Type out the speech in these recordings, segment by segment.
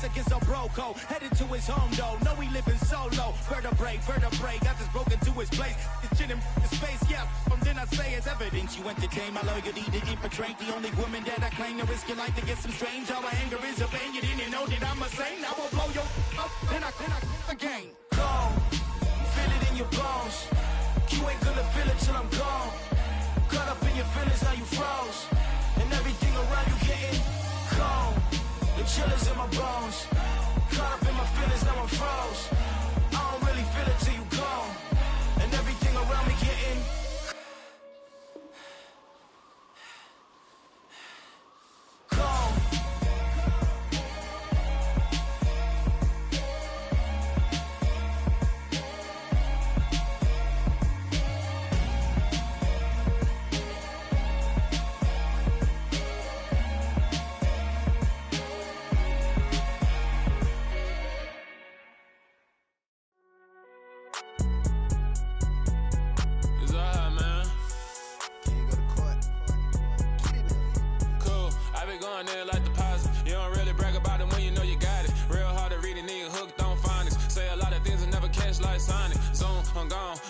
like it's a broco. Headed to his home though, know he living solo. Vertebrae, got this broken to his place. His chin in his face, yeah. From then I say it's evidence you entertain my loyalty to infiltrate. The only woman that I claim to risk your life to get some strange. All my anger is a pain, you didn't know that I'm a saint. I will blow your up, then I again. Gone, feel it in your bones. You ain't gonna feel it till I'm gone. Caught up in your feelings, now you froze. And everything around you getting cold. The chill is in my bones. Caught up in my feelings, now I'm froze. I don't really feel it till you gone. And everything around me getting cold.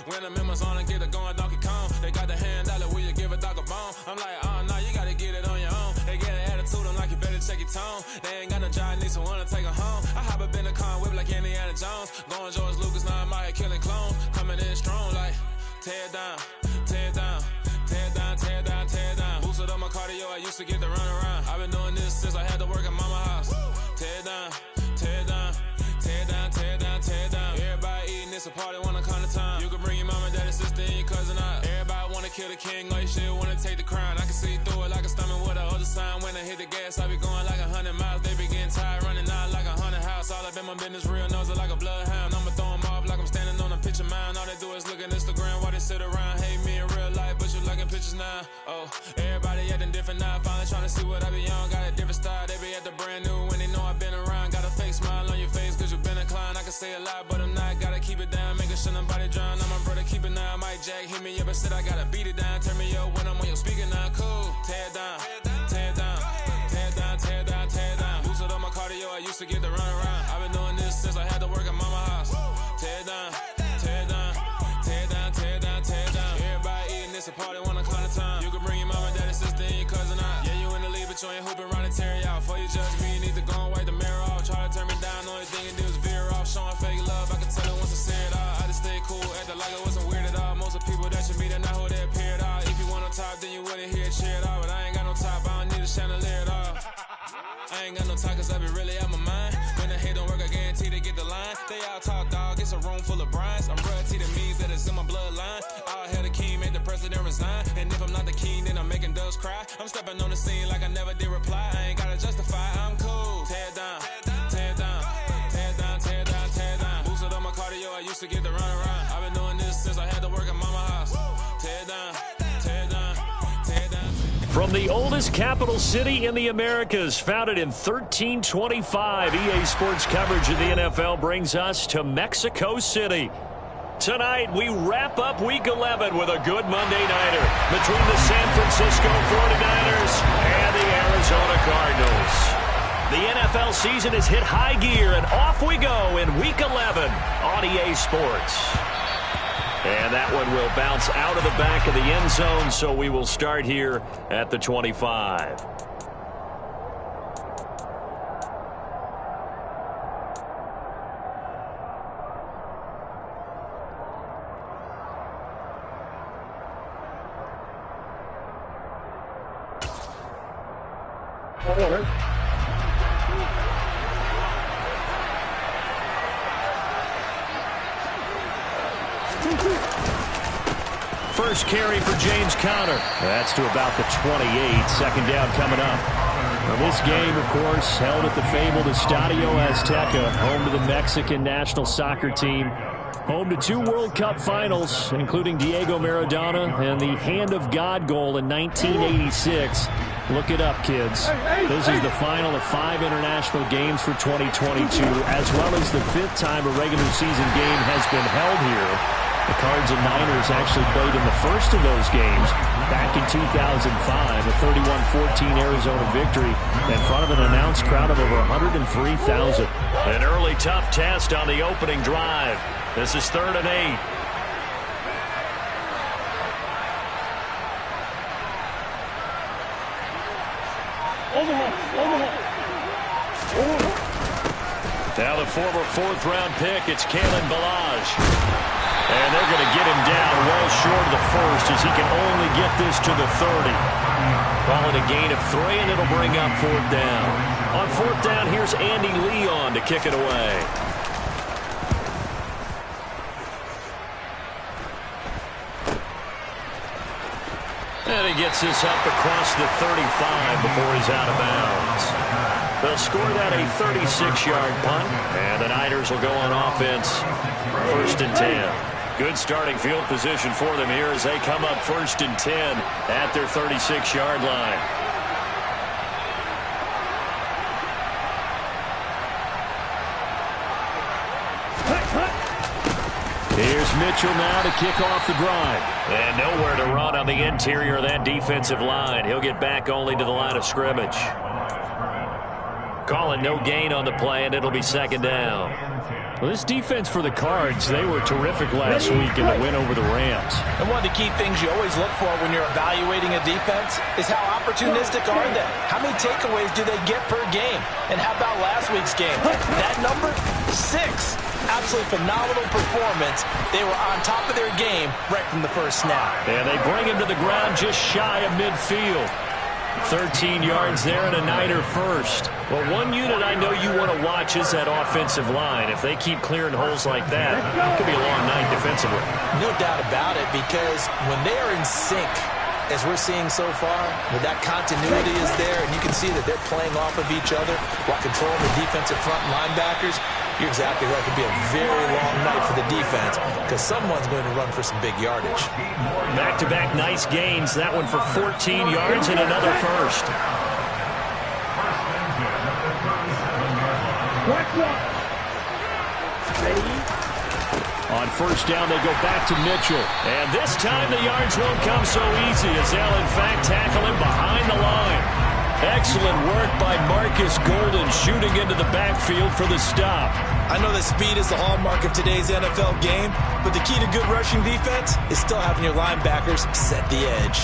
When the members on and get it going Donkey Kong, they got the hand dollar, will you give a dog a bone? I'm like, oh no, you gotta get it on your own. They get an attitude, I'm like, you better check your tone. They ain't got no job, need someone to take her home. I hop up in the car, whip like Indiana Jones. Going George Lucas, now I'm out here killing clones. Coming in strong like, tear down, tear down, tear down, tear down, tear down. Boosted up my cardio, I used to get to run around. I've been doing this since I had to work at mama house. Tear down, tear down, tear down, tear down, tear down. Everybody eating, it's a party, wanna come to time. You can bring your mama, daddy, sister, and your cousin out. Everybody wanna kill the king, or you shit wanna take the crown. I can see through it like a stomach with a other sign. When I hit the gas, I be going like 100 miles. They be getting tired, running out like 100 house. All up in my business, real nose like a bloodhound. I'ma throw them off like I'm standing on a picture mound. All they do is look at Instagram while they sit around. Hate me in real life, but you liking pictures now. Oh, everybody acting different now. Finally trying to see what I be on. Got a different style, they be at the brand new when they know I've been around. Got a fake smile on your face, cause you been inclined. I can say a lot, but I'm not. Gotta keep it down, making sure nobody drown. I'm my brother, keep it now. Mike Jack hit me up and said I gotta beat it down. Turn me up when I'm on your speaker now. Cool, tear down, tear down, tear down, tear down, tear down. Boosted up my cardio, I used to get to run around. I've been doing this since I had to work at mama house. Tear down, tear down, tear down, tear down, tear down. Everybody eating, it's a party, wanna come to time. You can bring your mama, daddy, sister, and your cousin out. Yeah, you in the lead, but you ain't hooping around and tear you out. Before you judge me, you need to go and wipe the mirror off. Try to turn me down, only thing you do is veer off. Showing fake love, I can tell it once I say it all. I just stay cool, acting like it wasn't weird at all. Most of the people that you meet are not who they appear at all. If you want on top, then you wouldn't hear it cheer at all. But I ain't got no top, I don't need a chandelier at all. I ain't got no talk, cause I be really out my mind. When the hate don't work, I guarantee they get the line. They all talk, dog, it's a room full of brinds. I'm royalty, that means that it's in my bloodline. All hell the king, made the president resign. And if I'm not the king, then I'm making doves cry. I'm stepping on the scene like I never did reply. I ain't gotta justify, I'm cool. Tear down, tear down, tear down, tear down, tear down. Boosted up my cardio, I used to get to run around. I've been doing this since I had to work at mama house. Tear down, tear down, tear down. From the oldest capital city in the Americas, founded in 1325, EA Sports coverage of the NFL brings us to Mexico City. Tonight, we wrap up Week 11 with a good Monday nighter between the San Francisco 49ers and the Arizona Cardinals. The NFL season has hit high gear, and off we go in Week 11 on EA Sports. And that one will bounce out of the back of the end zone, so we will start here at the 25. First carry for James Conner. That's to about the 28. Second down coming up. Well, this game, of course, held at the fabled Estadio Azteca, home to the Mexican national soccer team. Home to 2 World Cup finals, including Diego Maradona and the Hand of God goal in 1986. Look it up, kids. This is the final of 5 international games for 2022, as well as the 5th time a regular season game has been held here. The Cards and Niners actually played in the first of those games back in 2005, a 31-14 Arizona victory in front of an announced crowd of over 103,000. An early tough test on the opening drive. This is 3rd and 8. Now the former 4th-round pick, it's Kalen Ballage. And they're going to get him down well short of the first as he can only get this to the 30. Call it a gain of 3, and it'll bring up 4th down. On 4th down, here's Andy Leon to kick it away. And he gets this up across the 35 before he's out of bounds. They'll score that a 36-yard punt, and the Niners will go on offense. 1st and 10. Good starting field position for them here as they come up 1st and 10 at their 36-yard line. Here's Mitchell now to kick off the drive. And nowhere to run on the interior of that defensive line. He'll get back only to the line of scrimmage. Calling no gain on the play, and it'll be 2nd down. Well, this defense for the Cards, they were terrific last week in the win over the Rams. And one of the key things you always look for when you're evaluating a defense is how opportunistic are they? How many takeaways do they get per game? And how about last week's game? That number, 6. Absolutely phenomenal performance. They were on top of their game right from the first snap. And they bring him to the ground just shy of midfield. 13 yards there and a Niner first. Well, one unit I know you want to watch is that offensive line. If they keep clearing holes like that, it could be a long night defensively. No doubt about it, because when they are in sync, as we're seeing so far, when that continuity is there and you can see that they're playing off of each other while controlling the defensive front linebackers, you're exactly right. It could be a very long night for the defense because someone's going to run for some big yardage. Back-to-back nice gains. That one for 14 yards and another first. On 1st down, they go back to Mitchell. And this time the yards won't come so easy as they'll, in fact, tackle him behind the line. Excellent work by Marcus Golden shooting into the backfield for the stop. I know that speed is the hallmark of today's NFL game, but the key to good rushing defense is still having your linebackers set the edge.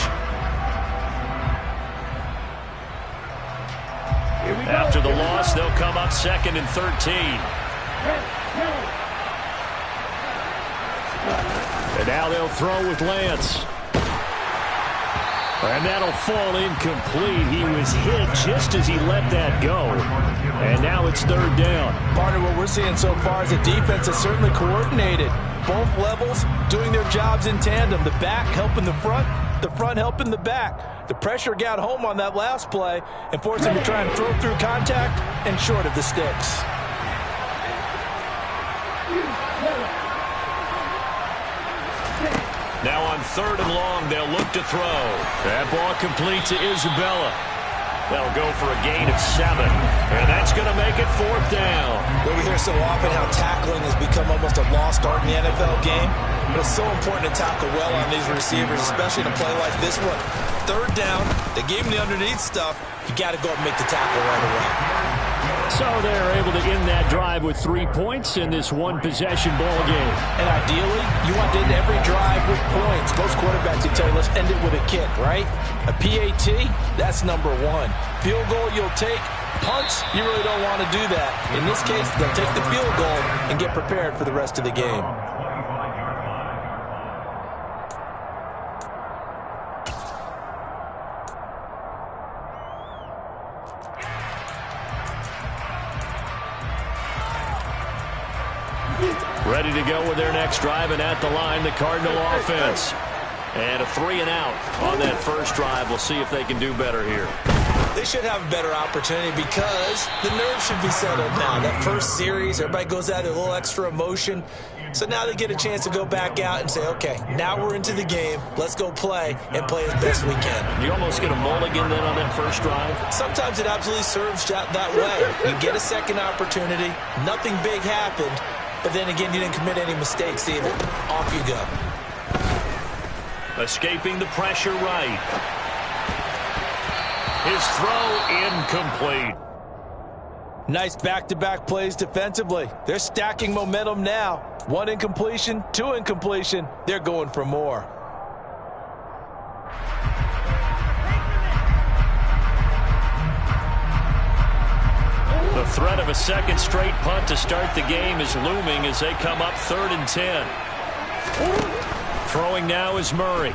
After the loss, they'll come up 2nd and 13. And now they'll throw with Lance. And that'll fall incomplete. He was hit just as he let that go. And now it's 3rd down. Partner, what we're seeing so far is a defense that's certainly coordinated. Both levels doing their jobs in tandem. The back helping the front helping the back. The pressure got home on that last play and forced him to try and throw through contact and short of the sticks. Now on 3rd and long, they'll look to throw. That ball complete to Isabella. They'll go for a gain of 7. And that's going to make it 4th down. Well, we hear so often how tackling has become almost a lost art in the NFL game. But it's so important to tackle well on these receivers, especially in a play like this one. 3rd down, they gave him the underneath stuff. You got to go and make the tackle right away. So they're able to end that drive with 3 points in this one-possession ball game. And ideally, you want to end every drive with points. Most quarterbacks will tell you, let's end it with a kick, right? A PAT, that's number 1. Field goal you'll take. Punts, you really don't want to do that. In this case, they'll take the field goal and get prepared for the rest of the game. Ready to go with their next drive, and at the line, the Cardinal offense. And a 3 and out on that first drive. We'll see if they can do better here. They should have a better opportunity because the nerves should be settled now. That first series, everybody goes out a little extra emotion. So now they get a chance to go back out and say, okay, now we're into the game. Let's go play and play as best we can. You almost get a mulligan then on that first drive? Sometimes it absolutely serves that way. You get a second opportunity. Nothing big happened. but then again, you didn't commit any mistakes either. Off you go. Escaping the pressure right. His throw incomplete. Nice back-to-back plays defensively. They're stacking momentum now. 1 incompletion, 2 incompletion. They're going for more. The threat of a second straight punt to start the game is looming as they come up 3rd and 10. Throwing now is Murray.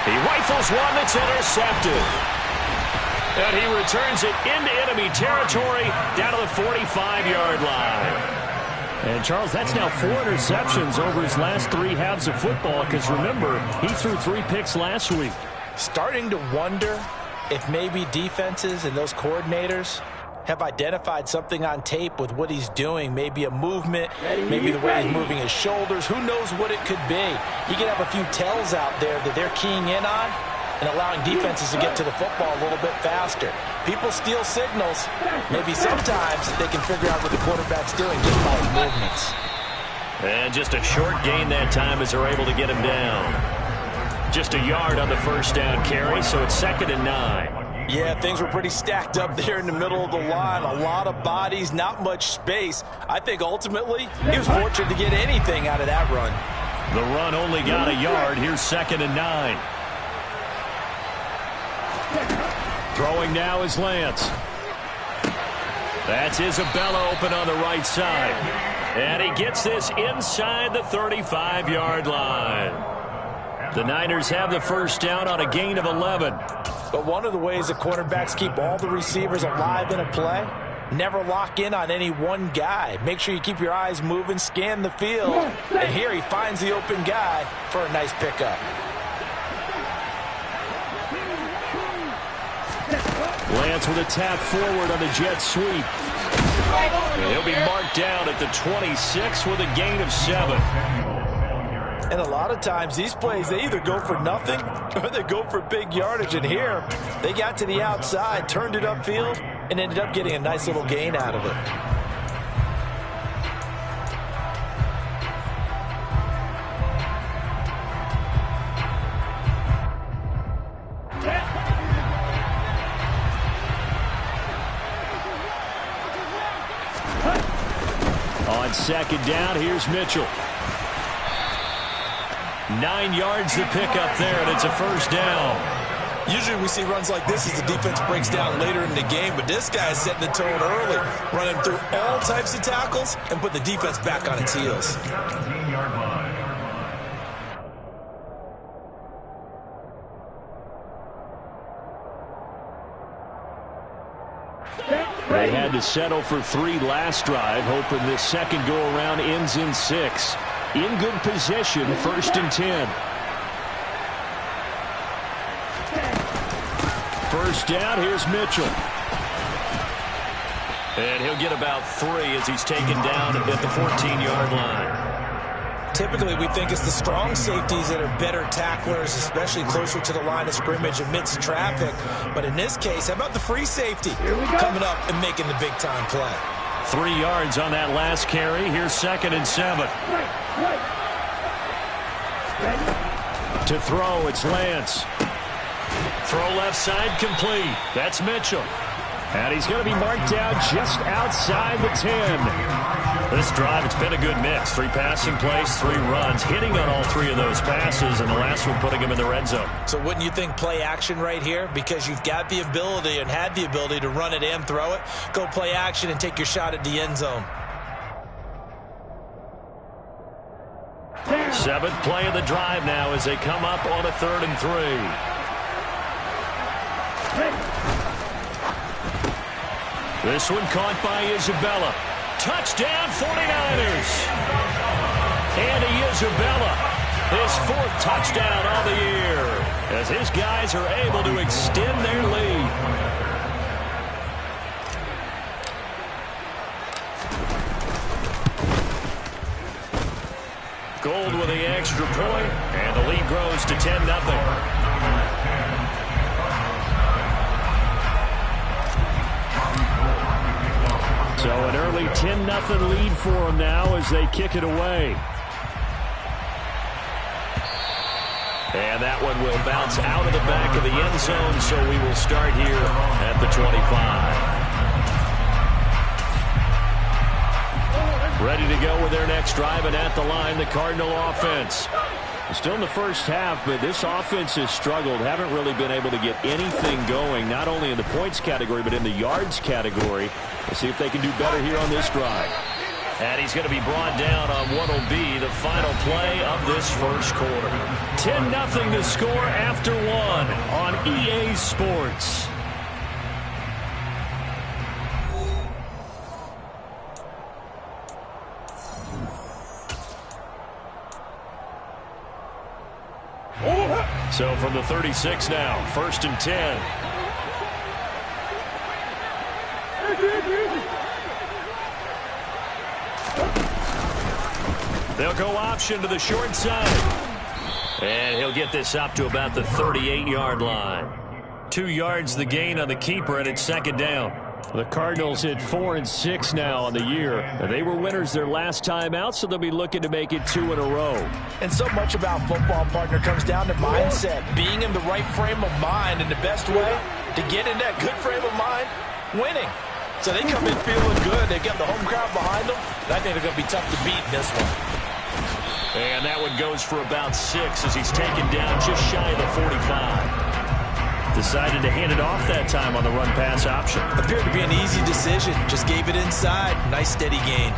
He rifles one that's intercepted. And he returns it into enemy territory down to the 45-yard line. And, Charles, that's now 4 interceptions over his last 3 halves of football because, remember, he threw 3 picks last week. Starting to wonder if maybe defenses and those coordinators have identified something on tape with what he's doing. Maybe a movement, maybe the way he's moving his shoulders. Who knows what it could be? You can have a few tells out there that they're keying in on and allowing defenses to get to the football a little bit faster. People steal signals. Maybe sometimes they can figure out what the quarterback's doing just by his movements. And just a short gain that time as they're able to get him down. Just a yard on the first down carry, so it's 2nd and 9. Yeah, things were pretty stacked up there in the middle of the line. A lot of bodies, not much space. I think ultimately he was fortunate to get anything out of that run. The run only got a yard. Here's 2nd and 9. Throwing now is Lance. That's Isabella open on the right side. And he gets this inside the 35-yard line. The Niners have the first down on a gain of 11. But one of the ways that quarterbacks keep all the receivers alive in a play, never lock in on any one guy. Make sure you keep your eyes moving, scan the field. And here he finds the open guy for a nice pickup. Lance with a tap forward on the jet sweep. And he'll be marked down at the 26 with a gain of 7. And a lot of times these plays, they either go for nothing or they go for big yardage. And here, they got to the outside, turned it upfield, and ended up getting a nice little gain out of it. On 2nd down, here's Mitchell. 9 yards to pick up there, and it's a first down. Usually we see runs like this as the defense breaks down later in the game, but this guy is setting the tone early, running through all types of tackles and put the defense back on its heels. They had to settle for 3 last drive, hoping this second go-around ends in 6. In good position, 1st and 10. First down, here's Mitchell. And he'll get about 3 as he's taken down at the 14-yard line. Typically, we think it's the strong safeties that are better tacklers, especially closer to the line of scrimmage amidst traffic. But in this case, how about the free safety coming up and making the big-time play? 3 yards on that last carry. Here's 2nd and 7. To throw, it's Lance. Throw left side complete. That's Mitchell. And he's going to be marked down just outside the 10. This drive, it's been a good mix. 3 passing plays, 3 runs, hitting on all 3 of those passes, and the last one putting him in the red zone. So wouldn't you think play action right here? Because you've got the ability and had the ability to run it and throw it. Go play action and take your shot at the end zone. 7th play of the drive now as they come up on a 3rd and 3. This one caught by Isabella. Touchdown 49ers. Andy Isabella, his 4th touchdown of the year, as his guys are able to extend their lead. Gold with the extra point, and the lead grows to 10-0. So an early 10-0 lead for them now as they kick it away. And that one will bounce out of the back of the end zone, so we will start here at the 25. Ready to go with their next drive, and at the line, the Cardinal offense. Still in the first half, but this offense has struggled. Haven't really been able to get anything going, not only in the points category, but in the yards category. Let's see if they can do better here on this drive. And he's going to be brought down on what will be the final play of this first quarter. 10-0 to score after one on EA Sports. So from the 36 now, 1st and 10. They'll go option to the short side. And he'll get this up to about the 38-yard line. 2 yards the gain on the keeper, and it's 2nd down. The Cardinals hit 4 and 6 now on the year. They were winners their last time out, so they'll be looking to make it 2 in a row. And so much about football, partner, comes down to mindset. Being in the right frame of mind, and the best way to get in that good frame of mind, winning. So they come in feeling good. They've got the home crowd behind them. And I think they're going to be tough to beat in this one. And that one goes for about 6 as he's taken down just shy of the 45. Decided to hand it off that time on the run-pass option. Appeared to be an easy decision. Just gave it inside. Nice steady gain.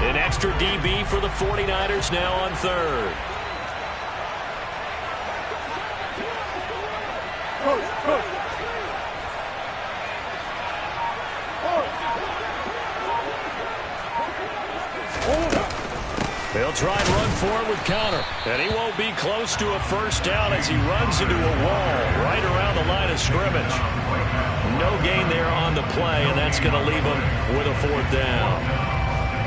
An extra DB for the 49ers now on 3rd. They'll try and run for it with Connor. And he won't be close to a first down as he runs into a wall right around the line of scrimmage. No gain there on the play, and that's going to leave him with a 4th down.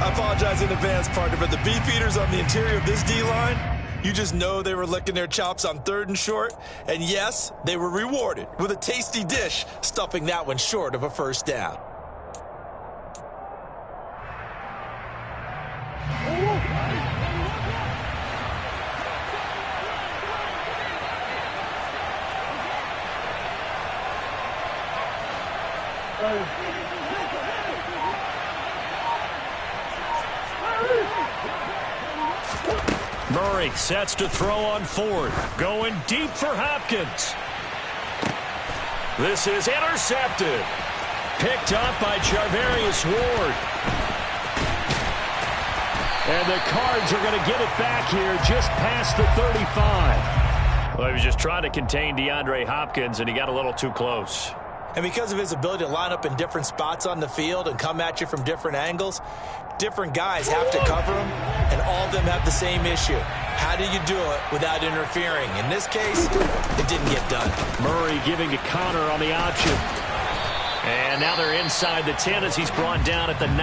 I apologize in advance, partner, but the beef eaters on the interior of this D-line, you just know they were licking their chops on 3rd and short. And yes, they were rewarded with a tasty dish, stuffing that one short of a first down. Murray sets to throw on 4th. Going deep for Hopkins. This is intercepted. Picked up by Charvarius Ward. And the Cards are going to get it back here just past the 35. Well, he was just trying to contain DeAndre Hopkins, and he got a little too close. And because of his ability to line up in different spots on the field and come at you from different angles, different guys have to cover him, and all of them have the same issue. How do you do it without interfering? In this case, it didn't get done. Murray giving to Connor on the option. And now they're inside the 10 as he's brought down at the 9.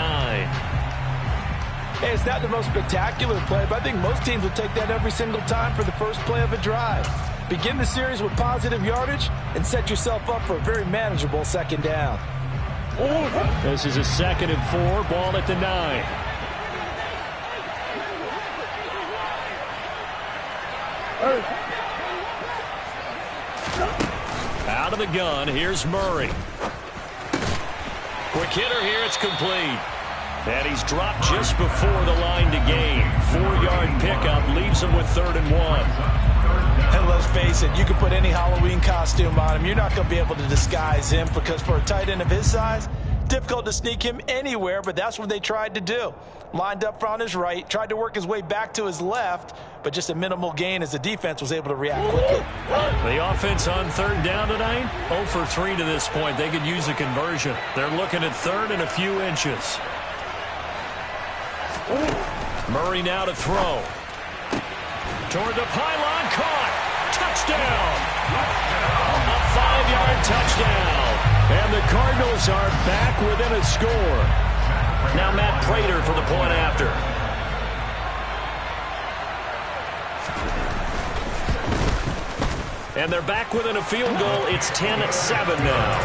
Hey, it's not the most spectacular play, but I think most teams will take that every single time for the first play of a drive. Begin the series with positive yardage and set yourself up for a very manageable 2nd down. This is a 2nd and 4, ball at the 9. Out of the gun, here's Murray. Quick hitter here, it's complete. And he's dropped just before the line to gain. 4-yard pickup leaves him with 3rd and 1. And let's face it, you can put any Halloween costume on him. You're not going to be able to disguise him because for a tight end of his size, difficult to sneak him anywhere, but that's what they tried to do. Lined up on his right, tried to work his way back to his left, but just a minimal gain as the defense was able to react quickly. The offense on 3rd down tonight, 0 for 3 to this point. They could use a conversion. They're looking at 3rd and a few inches. Murray now to throw. Toward the pylon, caught. Touchdown. A 5-yard touchdown. And the Cardinals are back within a score. Now Matt Prater for the point after. And they're back within a field goal. It's 10-7 now.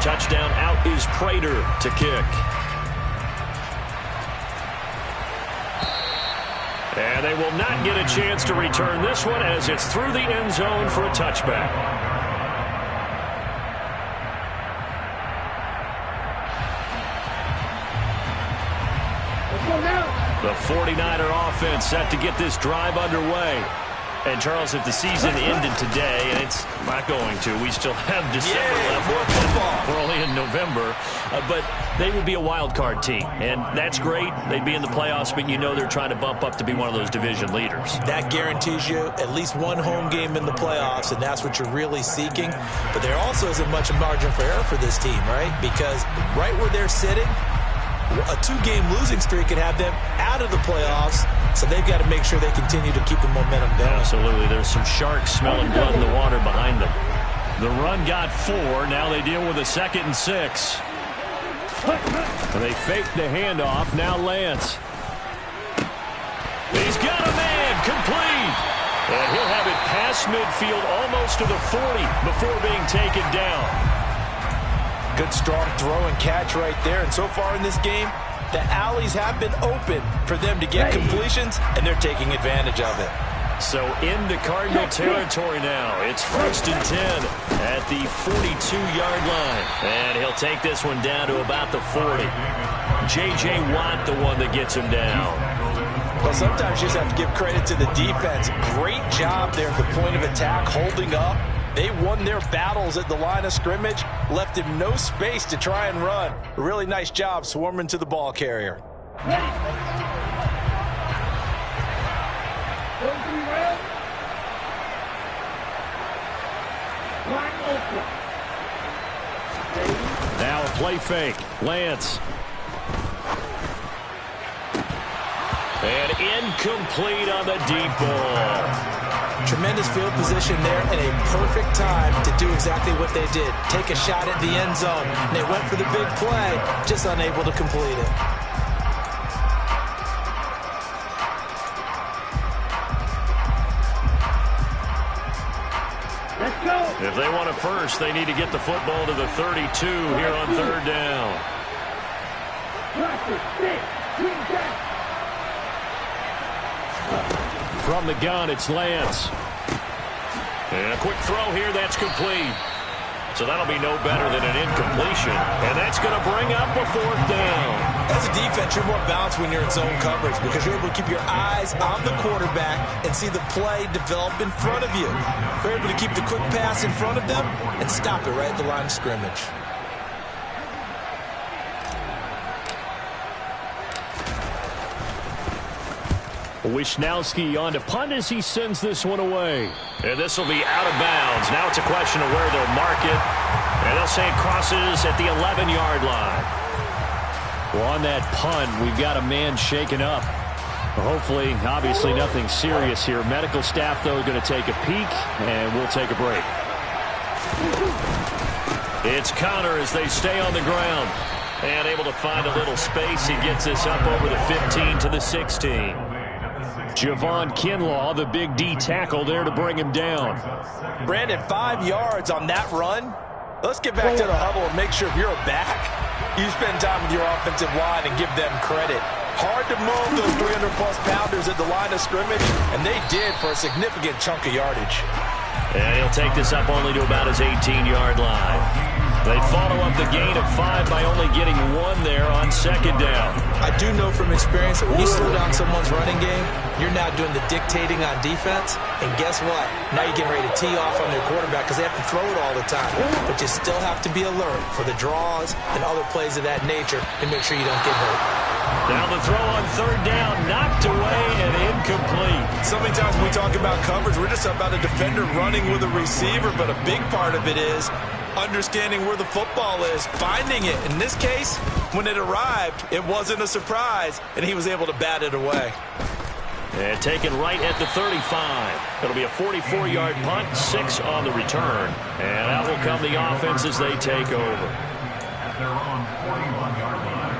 touchdown. Out is Prater to kick. And they will not get a chance to return this one as it's through the end zone for a touchback. The 49er offense set to get this drive underway. And, Charles, if the season ended today, and it's not going to, we still have December left. More football. We're only in November. But they would be a wild card team. And that's great. They'd be in the playoffs, but you know they're trying to bump up to be one of those division leaders. That guarantees you at least one home game in the playoffs, and that's what you're really seeking. But there also isn't much margin for error for this team, right? Because right where they're sitting, a two-game losing streak could have them out of the playoffs, so they've got to make sure they continue to keep the momentum down. Absolutely. There's some sharks smelling blood in the water behind them. The run got 4. Now they deal with a 2nd and 6. And they fake the handoff. Now Lance. He's got a man complete. And he'll have it past midfield almost to the 40 before being taken down. Good strong throw and catch right there. And so far in this game, the alleys have been open for them to get completions, and they're taking advantage of it. So into Cardinal territory now. It's 1st and 10 at the 42-yard line. And he'll take this one down to about the 40. J.J. Watt, the one that gets him down. Well, sometimes you just have to give credit to the defense. Great job there at the point of attack, holding up. They won their battles at the line of scrimmage, left him no space to try and run. A really nice job swarming to the ball carrier. Now a play fake. Lance. And incomplete on the deep ball. Tremendous field position there and a perfect time to do exactly what they did. Take a shot at the end zone. And they went for the big play, just unable to complete it. Let's go. If they want a first, they need to get the football to the 32 here on 3rd down. From the gun, it's Lance. And a quick throw here, that's complete. So that'll be no better than an incompletion. And that's going to bring up a 4th down. As a defense, you're more balanced when you're in zone coverage because you're able to keep your eyes on the quarterback and see the play develop in front of you. You're able to keep the quick pass in front of them and stop it right at the line of scrimmage. Wisnowski on to punt as he sends this one away. And this will be out of bounds. Now it's a question of where they'll mark it. And they'll say it crosses at the 11-yard line. Well, on that punt, we've got a man shaken up. Hopefully, obviously, nothing serious here. Medical staff, though, going to take a peek, and we'll take a break. It's Connor as they stay on the ground. And able to find a little space. He gets this up over the 15 to the 16. Javon Kinlaw, the big D tackle there to bring him down. Brandon, 5 yards on that run. Let's get back to the huddle and make sure if you're a back, you spend time with your offensive line and give them credit. Hard to move those 300-plus pounders at the line of scrimmage, and they did for a significant chunk of yardage. And he'll take this up only to about his 18-yard line. They follow up the gain of 5 by only getting 1 there on 2nd down. I do know from experience that when you slow down someone's running game, you're now doing the dictating on defense. And guess what? Now you're getting ready to tee off on their quarterback because they have to throw it all the time. But you still have to be alert for the draws and other plays of that nature and make sure you don't get hurt. Now the throw on 3rd down, knocked away and incomplete. So many times when we talk about coverage, we're just about a defender running with a receiver, but a big part of it is understanding where the football is, finding it. In this case, when it arrived, it wasn't a surprise, and he was able to bat it away. And taken right at the 35. It'll be a 44-yard punt, 6 on the return. And out will come the offense as they take over. At their own 41-yard line.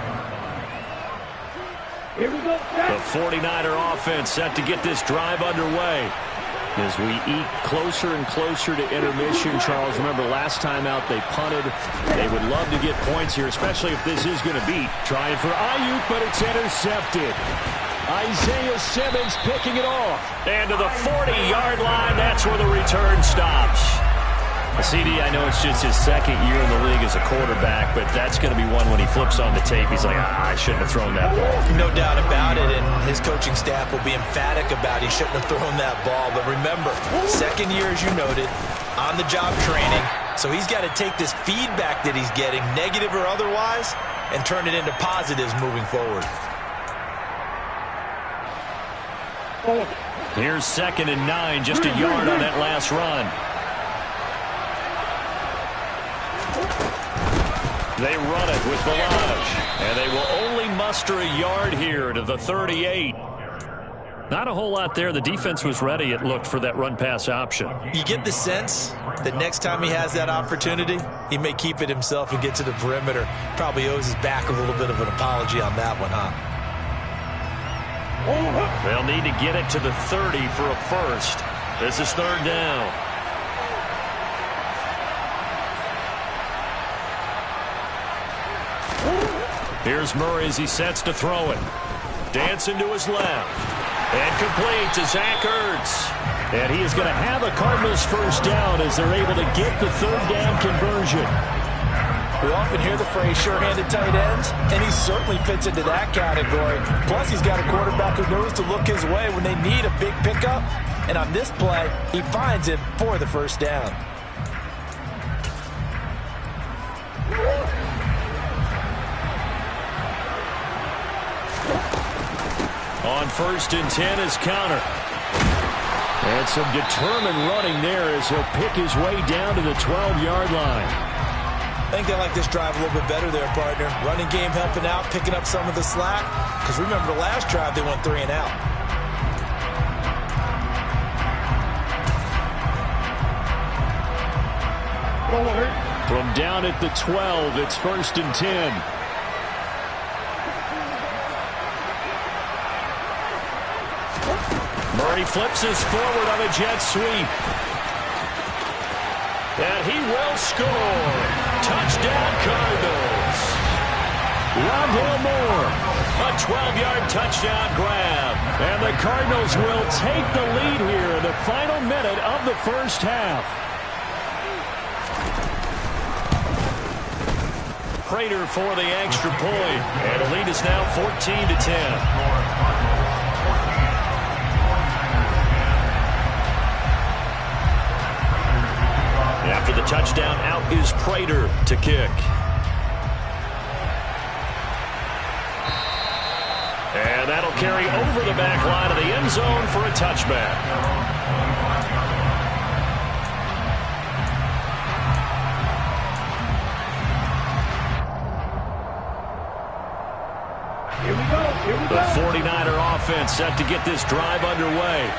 Here we go. The 49er offense set to get this drive underway. as we eat closer and closer to intermission. Charles, remember last time out they punted. They would love to get points here, especially if this is going to beat. Trying for Ayuk, but it's intercepted. Isaiah Simmons picking it off. And to the 40-yard line, that's where the return stops. CD, I know it's just his second year in the league as a quarterback, but that's going to be one when he flips on the tape. He's like, I shouldn't have thrown that ball. No doubt about it, and his coaching staff will be emphatic about he shouldn't have thrown that ball. But remember, second year, as you noted, on-the-job training. So he's got to take this feedback that he's getting, negative or otherwise, and turn it into positives moving forward. Here's 2nd and 9, just a yard on that last run. They run it with Balaj, and they will only muster a yard here to the 38. Not a whole lot there. The defense was ready, it looked, for that run-pass option. You get the sense that next time he has that opportunity, he may keep it himself and get to the perimeter. Probably owes his back a little bit of an apology on that one, huh? They'll need to get it to the 30 for a first. This is 3rd down. Here's Murray as he sets to throw it. Dancing to his left. And complete to Zach Ertz. And he is going to have a Cardinals first down as they're able to get the 3rd down conversion. We often hear the phrase sure-handed tight ends, and he certainly fits into that category. Plus, he's got a quarterback who knows to look his way when they need a big pickup. And on this play, he finds it for the first down. On 1st and 10 is Counter. And some determined running there as he'll pick his way down to the 12-yard line. I think they like this drive a little bit better there, partner. Running game helping out, picking up some of the slack. Because remember the last drive, they went 3 and out. From down at the 12, it's 1st and 10. Murray flips his forward on a jet sweep. And he will score. Touchdown, Cardinals. Rondale Moore, a 12-yard touchdown grab. And the Cardinals will take the lead here in the final minute of the first half. Prater for the extra point. And the lead is now 14-10. After the touchdown, out is Prater to kick. And that'll carry over the back line of the end zone for a touchback. The 49er offense set to get this drive underway.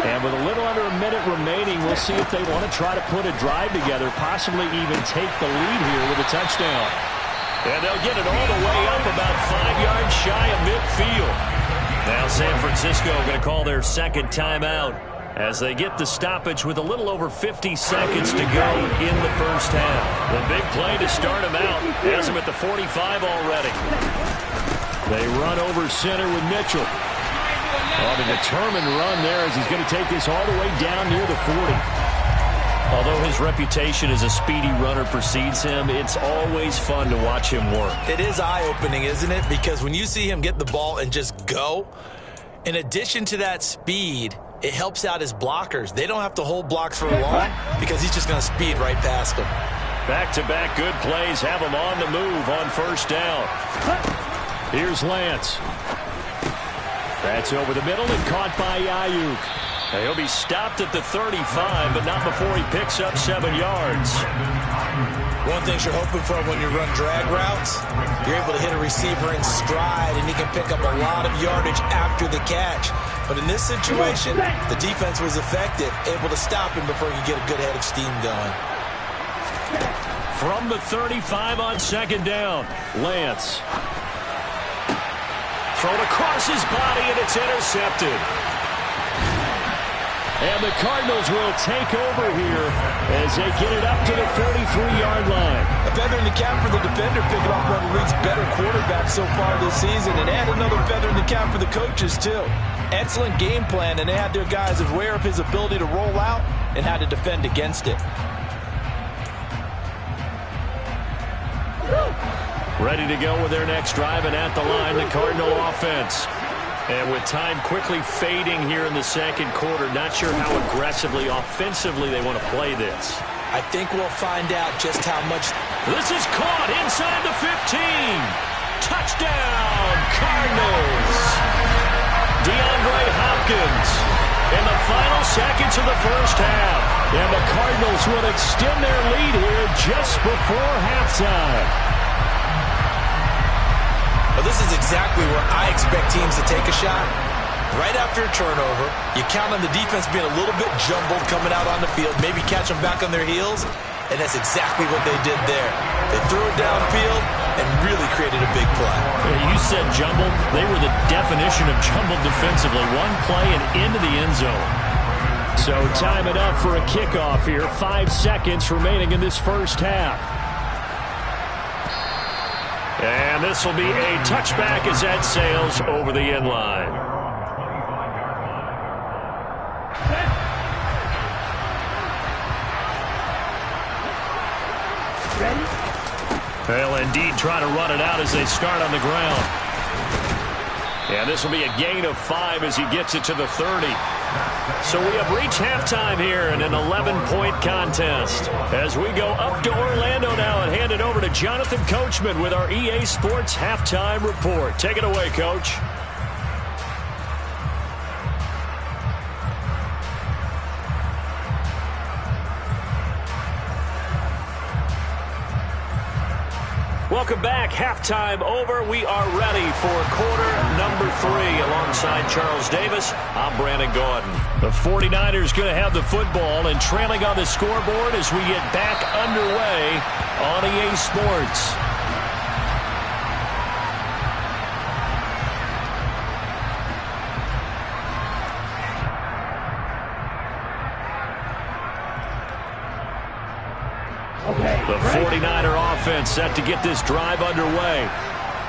And with a little under a minute remaining, we'll see if they want to try to put a drive together, possibly even take the lead here with a touchdown. And they'll get it all the way up about 5 yards shy of midfield. Now San Francisco going to call their second timeout as they get the stoppage with a little over 50 seconds to go in the first half. The big play to start them out has them at the 45 already. They run over center with Mitchell. On a determined run there as he's going to take this all the way down near the 40. Although his reputation as a speedy runner precedes him, it's always fun to watch him work. It is eye-opening, isn't it? Because when you see him get the ball and just go, in addition to that speed, it helps out his blockers. They don't have to hold blocks for long because he's just going to speed right past them. Back-to-back good plays have him on the move on first down. Here's Lance. That's over the middle and caught by Ayuk. He'll be stopped at the 35, but not before he picks up 7 yards. One thing you're hoping for when you run drag routes, you're able to hit a receiver in stride, and he can pick up a lot of yardage after the catch. But in this situation, the defense was effective, able to stop him before he could get a good head of steam going. From the 35 on second down, Lance. Thrown across his body, and it's intercepted. And the Cardinals will take over here as they get it up to the 43-yard line. A feather in the cap for the defender, picking off one of the league's better quarterbacks so far this season. And add another feather in the cap for the coaches, too. Excellent game plan, and they had their guys aware of his ability to roll out and how to defend against it. Ready to go with their next drive, and at the line, the Cardinal offense. And with time quickly fading here in the second quarter, not sure how aggressively, offensively they want to play this. I think we'll find out just how much. This is caught inside the 15. Touchdown, Cardinals. DeAndre Hopkins in the final seconds of the first half. And the Cardinals will extend their lead here just before halftime. Well, this is exactly where I expect teams to take a shot. Right after a turnover, you count on the defense being a little bit jumbled coming out on the field, maybe catch them back on their heels, and that's exactly what they did there. They threw it downfield and really created a big play. You said jumbled. They were the definition of jumbled defensively. One play and into the end zone. So time it up for a kickoff here. 5 seconds remaining in this first half. And this will be a touchback as that sails over the end line. They'll indeed try to run it out as they start on the ground. And this will be a gain of 5 as he gets it to the 30. So we have reached halftime here in an 11-point contest. As we go up to Orlando now and hand it over to Jonathan Coachman with our EA Sports Halftime Report. Take it away, Coach. Welcome back. Halftime over. We are ready for quarter number 3. Alongside Charles Davis, I'm Brandon Gordon. The 49ers going to have the football and trailing on the scoreboard as we get back underway on EA Sports. The 49er offense set to get this drive underway.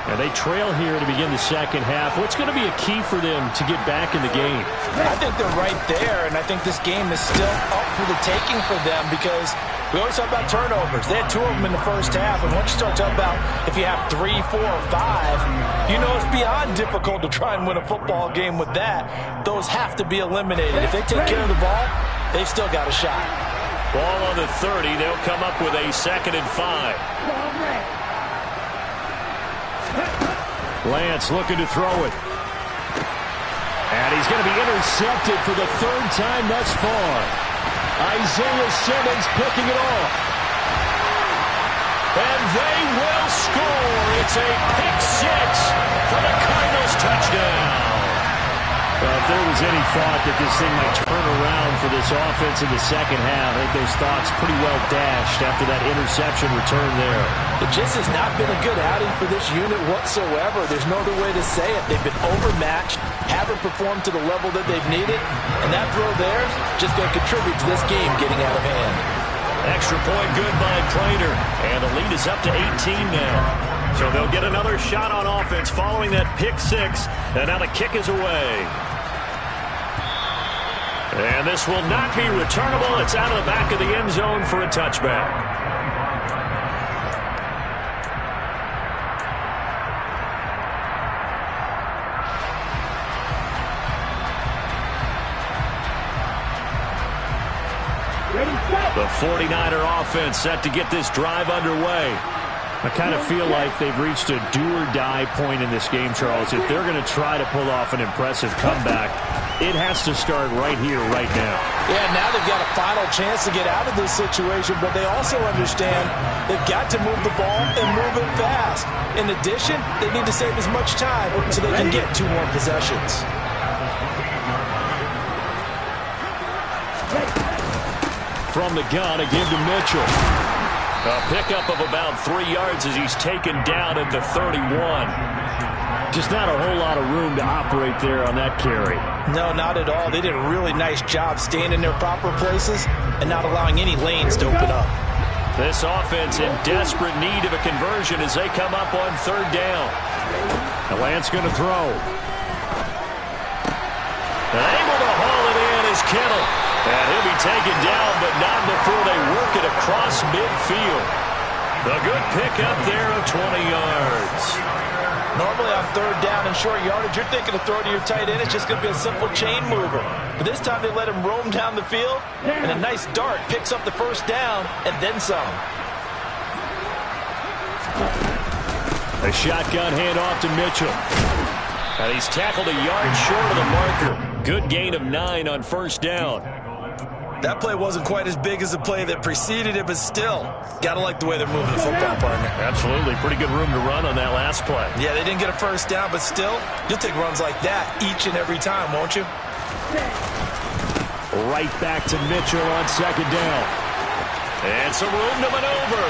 And they trail here to begin the second half. What's going to be a key for them to get back in the game? I think they're right there, and I think this game is still up for the taking for them because we always talk about turnovers. They had 2 of them in the first half, and once you start talking about if you have 3, 4, or 5, you know it's beyond difficult to try and win a football game with that. Those have to be eliminated. If they take care of the ball, they've still got a shot. Ball on the 30. They'll come up with a 2nd and 5. Lance looking to throw it. And he's going to be intercepted for the 3rd time thus far. Isaiah Simmons picking it off. And they will score. It's a pick 6 for the Cardinals touchdown. Well, if there was any thought that this thing might turn around for this offense in the second half, I think those thoughts pretty well dashed after that interception return there. It just has not been a good outing for this unit whatsoever. There's no other way to say it. They've been overmatched, haven't performed to the level that they've needed, and that throw there just going to contribute to this game getting out of hand. Extra point good by Prater, and the lead is up to 18 now. So they'll get another shot on offense following that pick 6, and now the kick is away. And this will not be returnable. It's out of the back of the end zone for a touchback. The 49er offense set to get this drive underway. I kind of feel like they've reached a do-or-die point in this game, Charles. If they're going to try to pull off an impressive comeback, it has to start right here, right now. Yeah, now they've got a final chance to get out of this situation, but they also understand they've got to move the ball and move it fast. In addition, they need to save as much time so they can get 2 more possessions. From the gun, a give to Mitchell. A pickup of about 3 yards as he's taken down at the 31. Just not a whole lot of room to operate there on that carry. No, not at all. They did a really nice job staying in their proper places and not allowing any lanes to open up. This offense in desperate need of a conversion as they come up on third down. The Lance going to throw. Able to haul it in is Kittle. And he'll be taken down, but not before they work it across midfield. A good pickup there of 20 yards. Normally on third down and short yardage, you're thinking to throw to your tight end. It's just going to be a simple chain mover. But this time they let him roam down the field, and a nice dart picks up the first down and then some. A shotgun handoff to Mitchell. And he's tackled a yard short of the marker. Good gain of 9 on first down. That play wasn't quite as big as the play that preceded it, but still, got to like the way they're moving the football, partner. Absolutely. Pretty good room to run on that last play. Yeah, they didn't get a first down, but still, you'll take runs like that each and every time, won't you? Right back to Mitchell on second down. And some room to maneuver.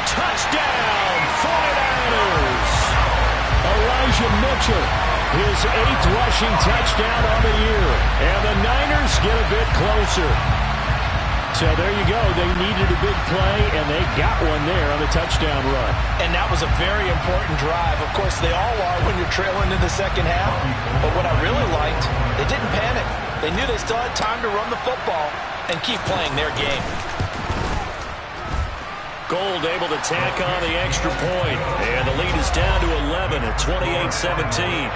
Touchdown, 49ers. Elijah Mitchell, his 8th rushing touchdown on the year. And the Niners get a bit closer. So there you go. They needed a big play, and they got one there on the touchdown run. And that was a very important drive. Of course, they all are when you're trailing in the second half. But what I really liked, they didn't panic. They knew they still had time to run the football and keep playing their game. Gold able to tack on the extra point. And the lead is down to 11 at 28-17.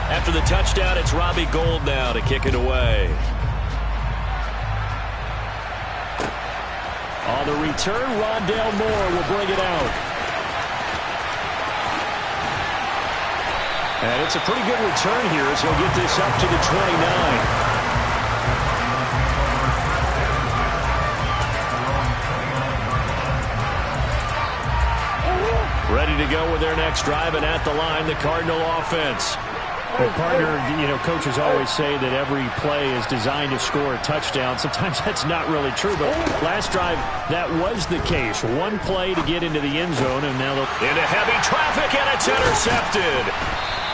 After the touchdown, it's Robbie Gould now to kick it away. On the return, Rondale Moore will bring it out. And it's a pretty good return here as he'll get this up to the 29. Ready to go with their next drive, and at the line, the Cardinal offense. Well, partner, coaches always say that every play is designed to score a touchdown. Sometimes that's not really true, but last drive, that was the case. One play to get into the end zone, and now they'll... Into heavy traffic, and it's intercepted.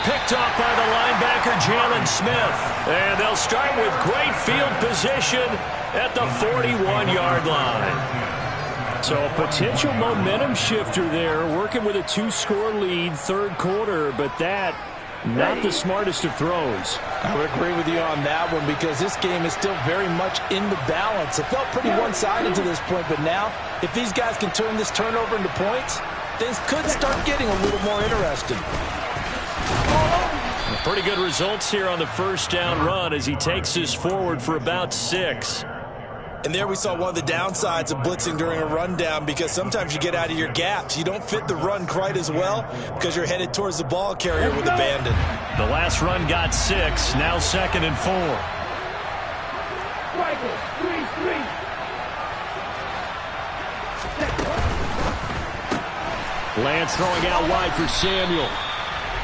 Picked off by the linebacker, Jalen Smith. And they'll start with great field position at the 41-yard line. So a potential momentum shifter there, working with a 2-score lead, third quarter, but that, not the smartest of throws. I would agree with you on that one because this game is still very much in the balance. It felt pretty one-sided to this point, but now, if these guys can turn this turnover into points, things could start getting a little more interesting. Pretty good results here on the first down run as he takes us forward for about 6. And there we saw one of the downsides of blitzing during a rundown because sometimes you get out of your gaps. You don't fit the run quite as well because you're headed towards the ball carrier with abandon. The last run got 6, now 2nd and 4. Lance throwing out wide for Samuel.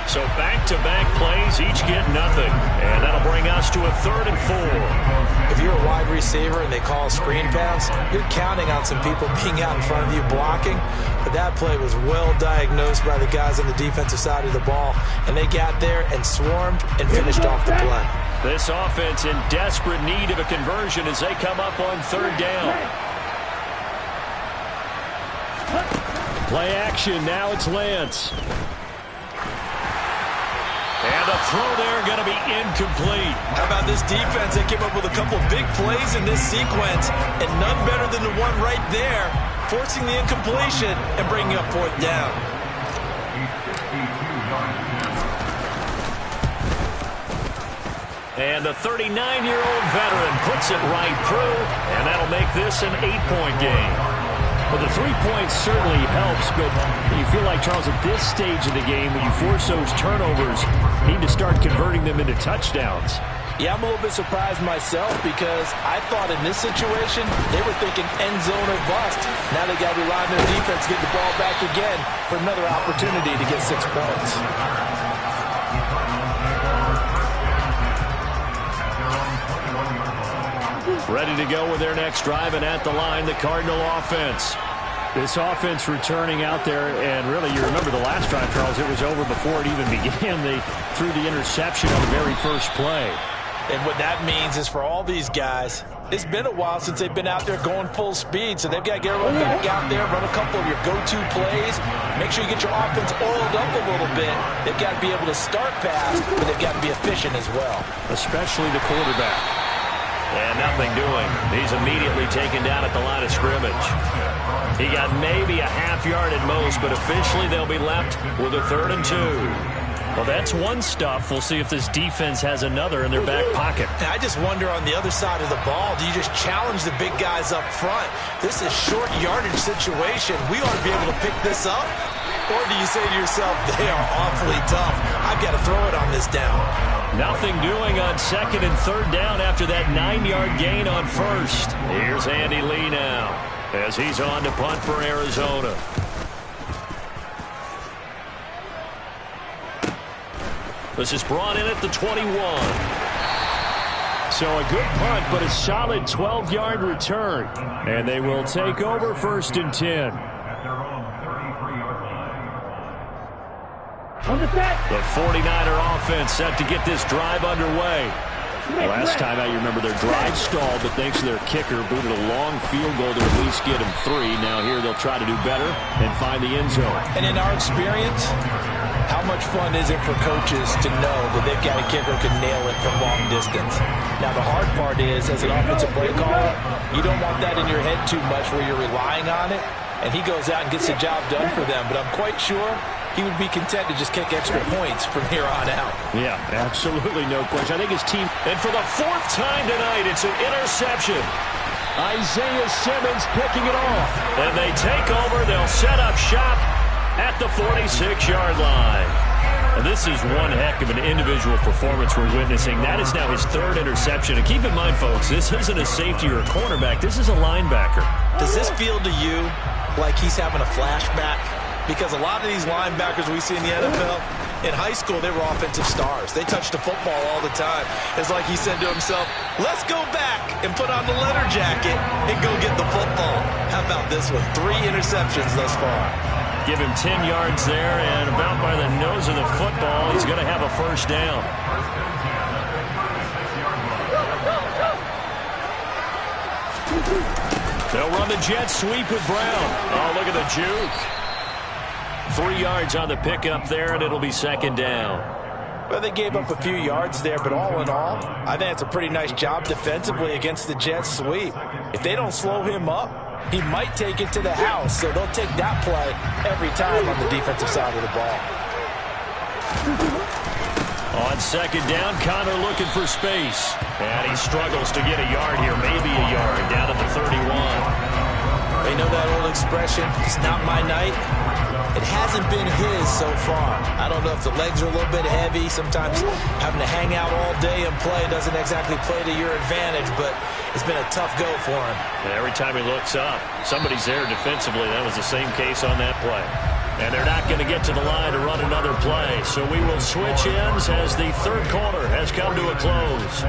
So back-to-back plays, each get nothing. And that'll bring us to a 3rd and 4. If you're a wide receiver and they call a screen pass, you're counting on some people being out in front of you blocking. But that play was well diagnosed by the guys on the defensive side of the ball. And they got there and swarmed and finished off the play. This offense in desperate need of a conversion as they come up on 3rd down. Play action, now it's Lance. And the throw there going to be incomplete. How about this defense? They came up with a couple of big plays in this sequence, and none better than the one right there, forcing the incompletion and bringing up 4th down. And the 39-year-old veteran puts it right through, and that'll make this an 8-point game. Well, the 3 points certainly helps, but you feel like, Charles, at this stage of the game, when you force those turnovers, you need to start converting them into touchdowns. Yeah, I'm a little bit surprised myself because I thought in this situation, they were thinking end zone or bust. Now they got to rely on their defense, get the ball back again for another opportunity to get 6 points. Ready to go with their next drive, and at the line, the Cardinal offense. This offense returning out there, and really, you remember the last drive, Charles, it was over before it even began. They threw the interception on the very first play. And what that means is for all these guys, it's been a while since they've been out there going full speed, so they've got to get everyone back out there, run a couple of your go-to plays, make sure you get your offense oiled up a little bit. They've got to be able to start fast, but they've got to be efficient as well. Especially the quarterback. And nothing doing. He's immediately taken down at the line of scrimmage. He got maybe a half yard at most, but officially they'll be left with a 3rd and 2. Well, that's one stuff. We'll see if this defense has another in their back pocket. I just wonder on the other side of the ball, do you just challenge the big guys up front? This is short yardage situation. We ought to be able to pick this up. Or do you say to yourself, they are awfully tough. I've got to throw it on this down. Nothing doing on 2nd and 3rd down after that 9-yard gain on 1st. Here's Andy Lee now as he's on to punt for Arizona. This is brought in at the 21. So a good punt, but a solid 12-yard return. And they will take over 1st and 10. The 49er offense set to get this drive underway. Last time out, you remember their drive stalled, but thanks to their kicker, booted a long field goal to at least get them 3. Now here they'll try to do better and find the end zone. And in our experience, how much fun is it for coaches to know that they've got a kicker who can nail it from long distance? Now, the hard part is, as an offensive play caller, you don't want that in your head too much where you're relying on it, and he goes out and gets the job done for them. But I'm quite sure he would be content to just kick extra points from here on out. Yeah, absolutely no question. I think his team... And for the 4th time tonight, it's an interception. Isaiah Simmons picking it off. And they take over. They'll set up shop at the 46-yard line. And this is one heck of an individual performance we're witnessing. That is now his 3rd interception. And keep in mind, folks, this isn't a safety or a cornerback. This is a linebacker. Does this feel to you like he's having a flashback? Because a lot of these linebackers we see in the NFL, in high school, they were offensive stars. They touched the football all the time. It's like he said to himself, let's go back and put on the leather jacket and go get the football. How about this one? 3 interceptions thus far. Give him 10 yards there, and about by the nose of the football, he's going to have a 1st down. They'll run the jet sweep with Brown. Oh, look at the juke. 3 yards on the pickup there, and it'll be 2nd down. Well, they gave up a few yards there, but all in all, I think it's a pretty nice job defensively against the jet sweep. If they don't slow him up, he might take it to the house, so they'll take that play every time on the defensive side of the ball. On 2nd down, Connor looking for space. And he struggles to get a yard here, maybe a yard, down at the 31. They know that old expression, it's not my night. It hasn't been his so far. I don't know if the legs are a little bit heavy. Sometimes having to hang out all day and play doesn't exactly play to your advantage, but it's been a tough go for him. And every time he looks up, somebody's there defensively. That was the same case on that play. And they're not going to get to the line to run another play. So we will switch ends as the 3rd quarter has come to a close.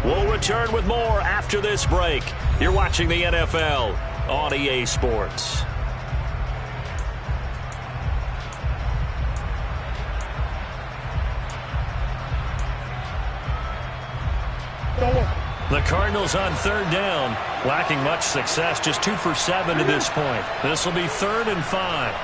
We'll return with more after this break. You're watching the NFL on EA Sports. The Cardinals on 3rd down, lacking much success, just 2 for 7 to this point. This will be 3rd and 5.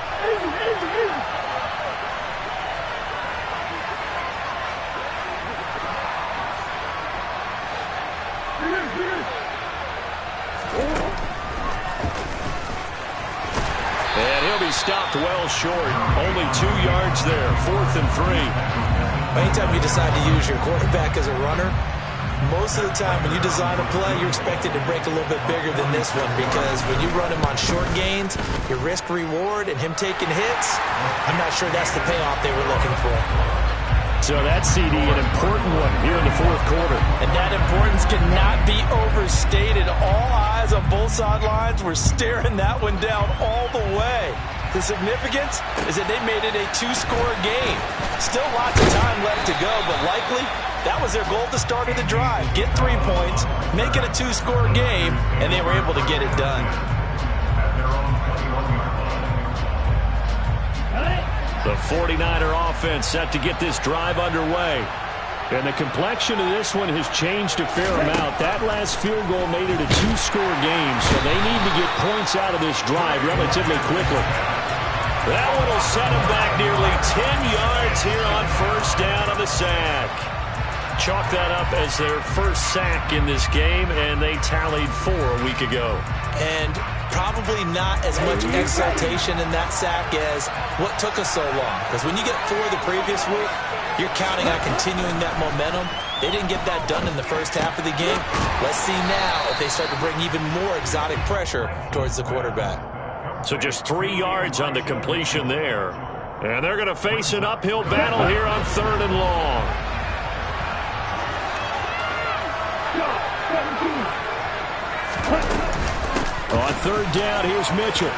And he'll be stopped well short. Only 2 yards there, 4th and 3. Anytime you decide to use your quarterback as a runner, most of the time when you design a play, you're expected to break a little bit bigger than this one, because when you run him on short gains, your risk-reward and him taking hits, I'm not sure that's the payoff they were looking for. So that CD, an important one here in the 4th quarter. And that importance cannot be overstated. All eyes on both sidelines were staring that one down all the way. The significance is that they made it a 2-score game. Still lots of time left to go, but likely that was their goal at the start of the drive. Get 3 points, make it a 2-score game, and they were able to get it done. At their own 21-yard The 49er offense set to get this drive underway. And the complexion of this one has changed a fair amount. That last field goal made it a two-score game, so they need to get points out of this drive relatively quickly. That one will set them back nearly 10 yards here on first down on the sack. Chalk that up as their first sack in this game, and they tallied 4 a week ago. And probably not as much exultation in that sack as what took us so long. Because when you get 4 the previous week, you're counting on continuing that momentum. They didn't get that done in the first half of the game. Let's see now if they start to bring even more exotic pressure towards the quarterback. So just 3 yards on the completion there. And they're going to face an uphill battle here on 3rd and long. On 3rd down, here's Mitchell.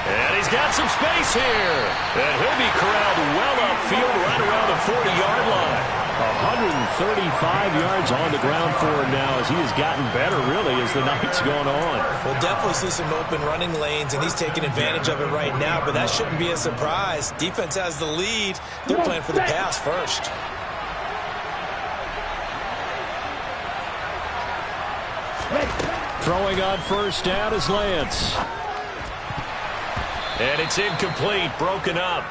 And he's got some space here. And he'll be corralled well upfield right around the 40-yard line. 135 yards on the ground for him now as he has gotten better, really, as the night's gone on. We'll definitely see some open running lanes, and he's taking advantage of it right now, but that shouldn't be a surprise. Defense has the lead. They're playing for the pass first. Throwing on first down is Lance. And it's incomplete, broken up.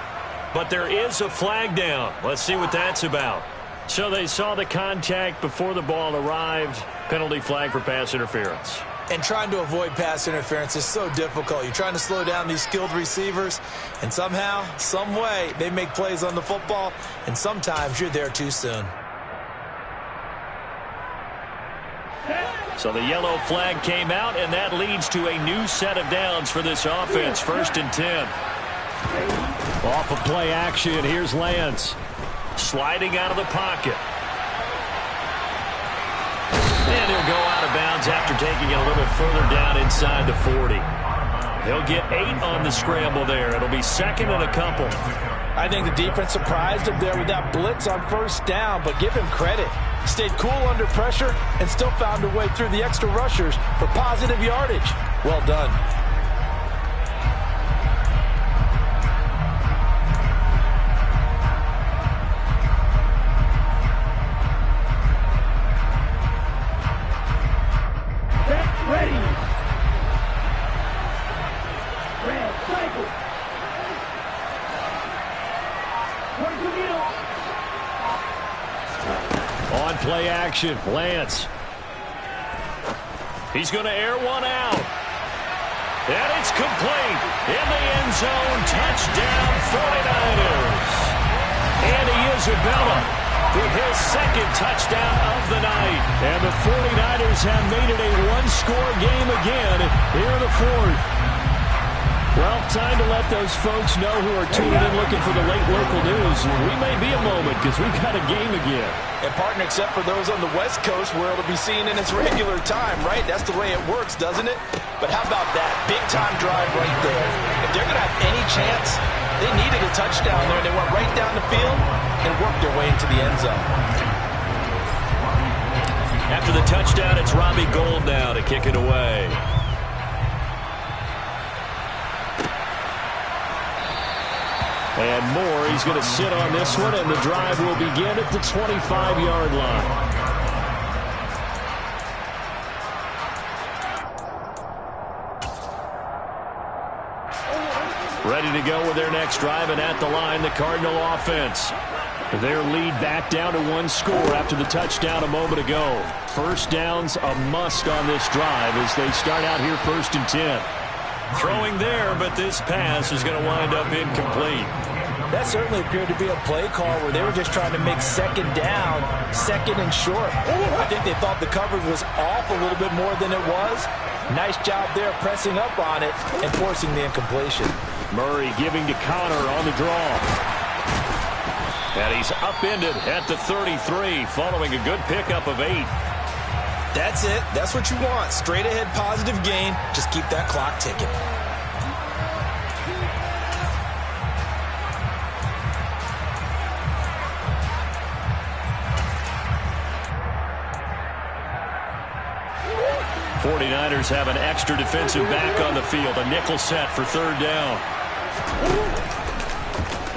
But there is a flag down. Let's see what that's about. So they saw the contact before the ball arrived. Penalty flag for pass interference. And trying to avoid pass interference is so difficult. You're trying to slow down these skilled receivers, and somehow, some way, they make plays on the football, and sometimes you're there too soon. So the yellow flag came out, and that leads to a new set of downs for this offense. 1st and 10. Off of play action, here's Lance. Sliding out of the pocket. And he'll go out of bounds after taking it a little further down inside the 40. He'll get 8 on the scramble there. It'll be 2nd and a couple. I think the defense surprised him there with that blitz on first down, but give him credit. Stayed cool under pressure and still found a way through the extra rushers for positive yardage. Well done. Ready. Red cycle. On play action, Lance. He's going to air one out. And it's complete. In the end zone, touchdown 49ers. Andy Isabella with his 2nd touchdown of the night. And the 49ers have made it a one-score game again here in the 4th. Well, time to let those folks know who are tuning in looking for the late local news. We may be a moment because we've got a game again. And partner, except for those on the West Coast where it'll be seen in its regular time, right? That's the way it works, doesn't it? But how about that? Big-time drive right there. If they're going to have any chance, they needed a touchdown there. They went right down the field and worked their way into the end zone. After the touchdown, it's Robbie Gould now to kick it away. And Moore, he's going to sit on this one, and the drive will begin at the 25-yard line. Ready to go with their next drive, and at the line, the Cardinal offense. Their lead back down to 1 score after the touchdown a moment ago. First down's a must on this drive as they start out here 1st and 10. Throwing there, but this pass is going to wind up incomplete. That certainly appeared to be a play call where they were just trying to make 2nd down, 2nd and short. I think they thought the coverage was off a little bit more than it was. Nice job there pressing up on it and forcing the incompletion. Murray giving to Connor on the draw. And he's upended at the 33 following a good pickup of 8. That's it. That's what you want. Straight ahead positive gain. Just keep that clock ticking. '49ers have an extra defensive back on the field. A nickel set for 3rd down.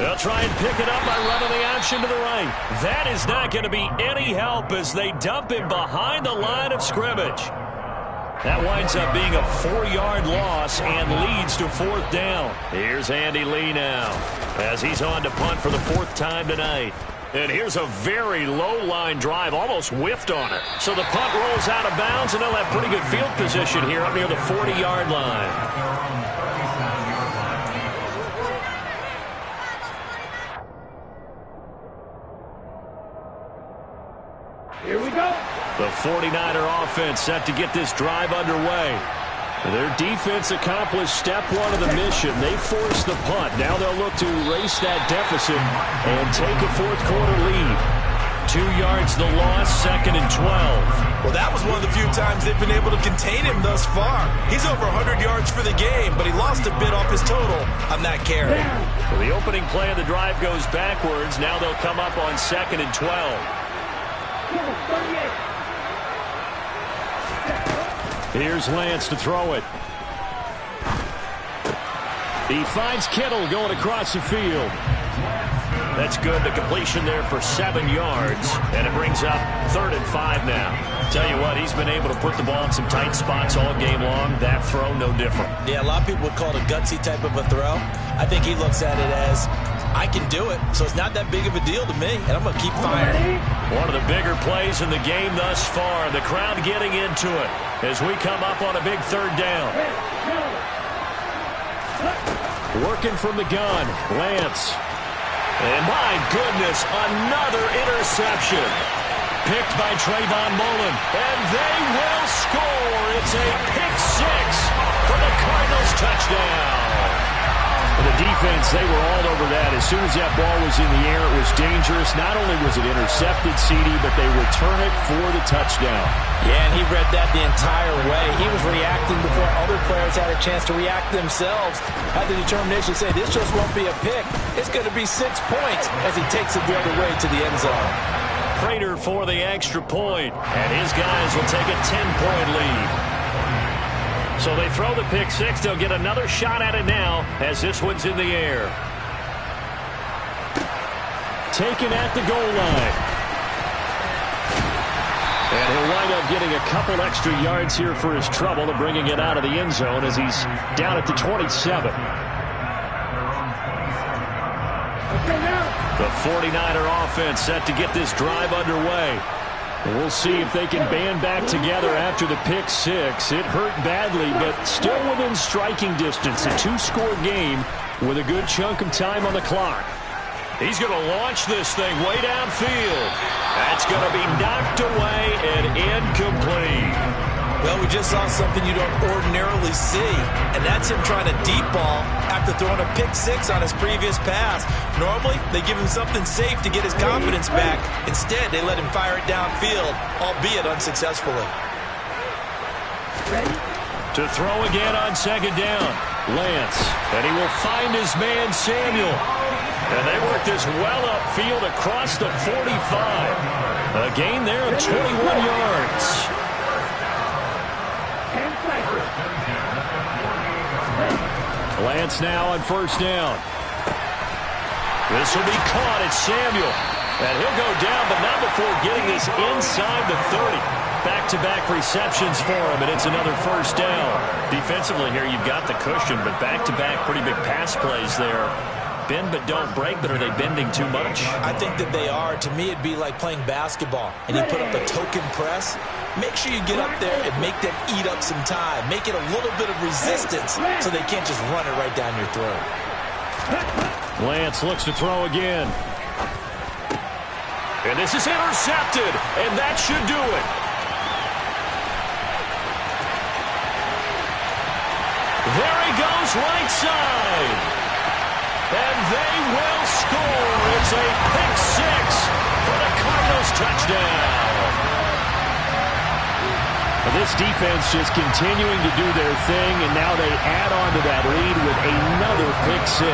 They'll try and pick it up by running the option to the right. That is not going to be any help as they dump him behind the line of scrimmage. That winds up being a 4-yard loss and leads to 4th down. Here's Andy Lee now as he's on to punt for the 4th time tonight. And here's a very low-line drive, almost whiffed on it. So the punt rolls out of bounds, and they'll have pretty good field position here up near the 40-yard line. Here we go. The 49er offense set to get this drive underway. Their defense accomplished step 1 of the mission. They forced the punt. Now they'll look to erase that deficit and take a 4th quarter lead. 2 yards the loss, 2nd and 12. Well, that was one of the few times they've been able to contain him thus far. He's over 100 yards for the game, but he lost a bit off his total on that carry. Well, the opening play of the drive goes backwards. Now they'll come up on 2nd and 12. Here's Lance to throw it. He finds Kittle going across the field. That's good. The completion there for 7 yards. And it brings up 3rd and 5 now. Tell you what, he's been able to put the ball in some tight spots all game long. That throw, no different. Yeah, a lot of people would call it a gutsy type of a throw. I think he looks at it as, I can do it, so it's not that big of a deal to me, and I'm going to keep firing. One of the bigger plays in the game thus far. The crowd getting into it as we come up on a big 3rd down. Working from the gun, Lance. And my goodness, another interception. Picked by Trayvon Mullen, and they will score. It's a pick 6 for the Cardinals touchdown. The defense, they were all over that. As soon as that ball was in the air, it was dangerous. Not only was it intercepted, CD, but they return it for the touchdown. Yeah, and he read that the entire way. He was reacting before other players had a chance to react themselves. Had the determination to say, this just won't be a pick. It's going to be 6 points as he takes it the other way to the end zone. Prater for the extra point, and his guys will take a 10-point lead. So they throw the pick 6. They'll get another shot at it now as this one's in the air. Taken at the goal line. And he'll wind up getting a couple extra yards here for his trouble and bringing it out of the end zone as he's down at the 27. The 49er offense set to get this drive underway. We'll see if they can band back together after the pick 6. It hurt badly, but still within striking distance. A 2-score game with a good chunk of time on the clock. He's going to launch this thing way downfield. That's going to be knocked away and incomplete. Well, we just saw something you don't ordinarily see, and that's him trying to deep ball after throwing a pick 6 on his previous pass. Normally, they give him something safe to get his confidence back. Instead, they let him fire it downfield, albeit unsuccessfully. Ready? To throw again on 2nd down, Lance, and he will find his man Samuel. And they work this well upfield across the 45. A gain there of 21 yards. Lance now on 1st down. This will be caught at Samuel. And he'll go down, but not before getting this inside the 30. Back-to-back receptions for him, and it's another 1st down. Defensively here, you've got the cushion, but back-to-back pretty big pass plays there. Bend but don't break, but are they bending too much? I think that they are. To me, it'd be like playing basketball, and you put up a token press. Make sure you get up there and make them eat up some time. Make it a little bit of resistance so they can't just run it right down your throat. Lance looks to throw again. And this is intercepted, and that should do it. There he goes, right side. And they will score. It's a pick 6 for the Cardinals touchdown. This defense just continuing to do their thing, and now they add on to that lead with another pick 6.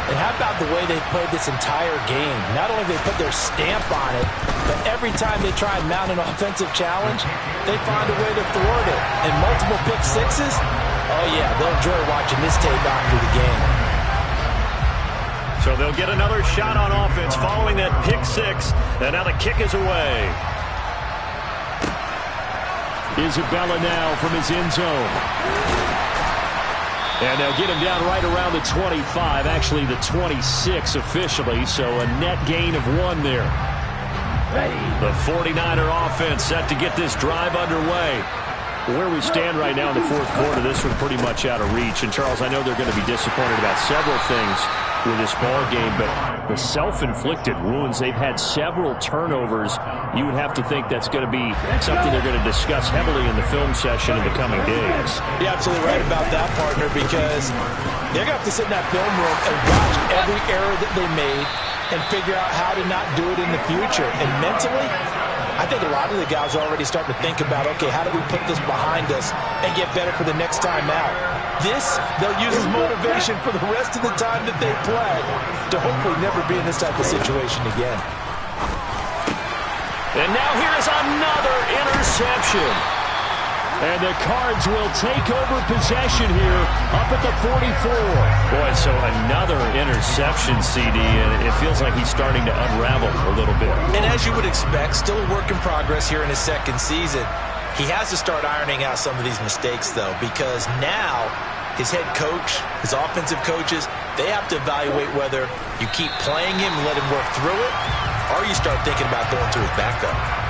And how about the way they played this entire game? Not only they put their stamp on it, but every time they try and mount an offensive challenge, they find a way to thwart it. And multiple pick 6s, oh yeah, they'll enjoy watching this tape after the game. So they'll get another shot on offense following that pick six. And now the kick is away. Isabella now from his end zone. And they'll get him down right around the 25, actually the 26 officially, so a net gain of 1 there. The 49er offense set to get this drive underway. Where we stand right now in the fourth quarter, this one pretty much out of reach. And, Charles, I know they're going to be disappointed about several things with this ball game, but the self-inflicted wounds, they've had several turnovers. You would have to think that's going to be something they're going to discuss heavily in the film session in the coming days. You're absolutely right about that, partner, because they're going to have to sit in that film room and watch every error that they made and figure out how to not do it in the future. And mentally, I think a lot of the guys are already starting to think about, okay, how do we put this behind us and get better for the next time out? This, they'll use as motivation for the rest of the time that they play to hopefully never be in this type of situation again. And now here is another interception. And the Cards will take over possession here up at the 44. Boy, so another interception, CD, and it feels like he's starting to unravel a little bit. And as you would expect, still a work in progress here in his second season. He has to start ironing out some of these mistakes, though, because now his head coach, his offensive coaches, they have to evaluate whether you keep playing him and let him work through it, or you start thinking about going to his backup.